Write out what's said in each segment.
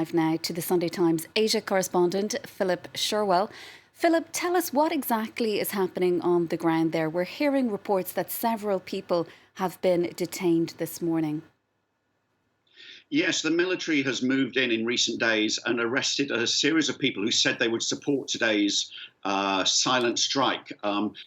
live now to the Sunday Times Asia correspondent, Philip Sherwell. Philip, tell us what exactly is happening on the ground there. We're hearing reports that several people have been detained this morning. Yes, the military has moved in recent days and arrested a series of people who said they would support today's silent strike.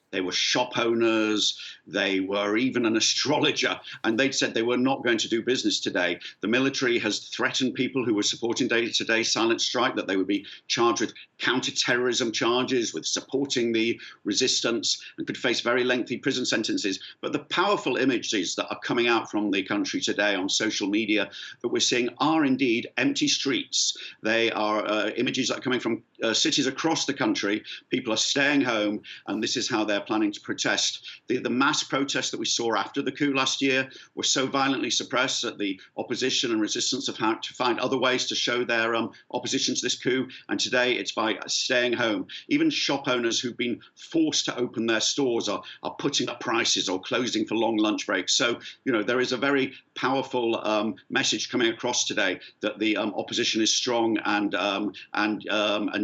They were shop owners, they were even an astrologer, and they'd said they were not going to do business today. The military has threatened people who were supporting today's silent strike that they would be charged with counter-terrorism charges, with supporting the resistance, and could face very lengthy prison sentences. But the powerful images that are coming out from the country today on social media that we're seeing are indeed empty streets. They are images that are coming from cities across the country. People are staying home, and this is how they're planning to protest. The mass protests that we saw after the coup last year were so violently suppressed that the opposition and resistance have had to find other ways to show their opposition to this coup. And today it's by staying home. Even shop owners who've been forced to open their stores are putting up prices or closing for long lunch breaks. So, there is a very powerful message coming across today that the opposition is strong and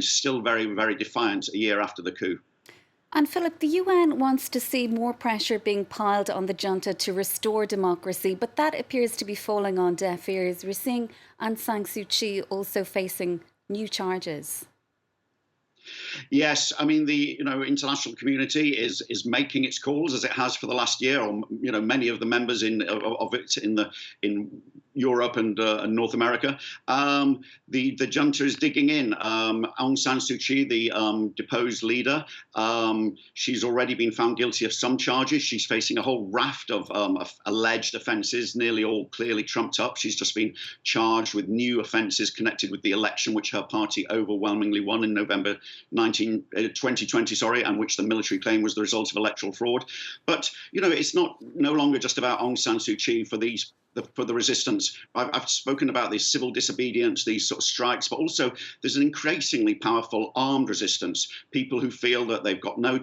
still very, very defiant a year after the coup. And Philip, the UN wants to see more pressure being piled on the junta to restore democracy, but that appears to be falling on deaf ears. We're seeing Aung San Suu Kyi also facing new charges. Yes, I mean the international community is making its calls as it has for the last year. Or many of the members of it in Europe and North America. The junta is digging in. Aung San Suu Kyi, the deposed leader, she's already been found guilty of some charges. She's facing a whole raft of alleged offences, nearly all clearly trumped up. She's just been charged with new offences connected with the election, which her party overwhelmingly won in November 2020, and which the military claim was the result of electoral fraud. But it's no longer just about Aung San Suu Kyi for the resistance. I've spoken about these civil disobedience, these sort of strikes, but also there's an increasingly powerful armed resistance. People who feel that they've got no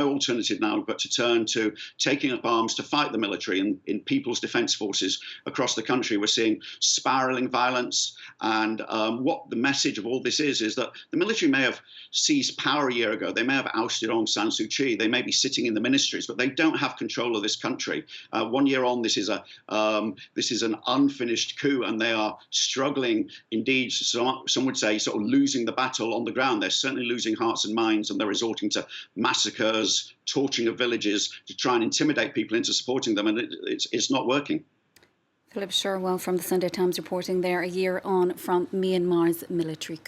alternative now but to turn to taking up arms to fight the military. And in People's Defence Forces across the country, we're seeing spiralling violence. And what the message of all this is that the military may have seized power a year ago. They may have ousted Aung San Suu Kyi. They may be sitting in the ministries, but they don't have control of this country. 1 year on, this is an unfinished coup, and they are struggling. Indeed, some would say sort of losing the battle on the ground. They're certainly losing hearts and minds, and they're resorting to massacres, torching of villages to try and intimidate people into supporting them, and it's not working. Philip Sherwell from the Sunday Times reporting there, a year on from Myanmar's military coup.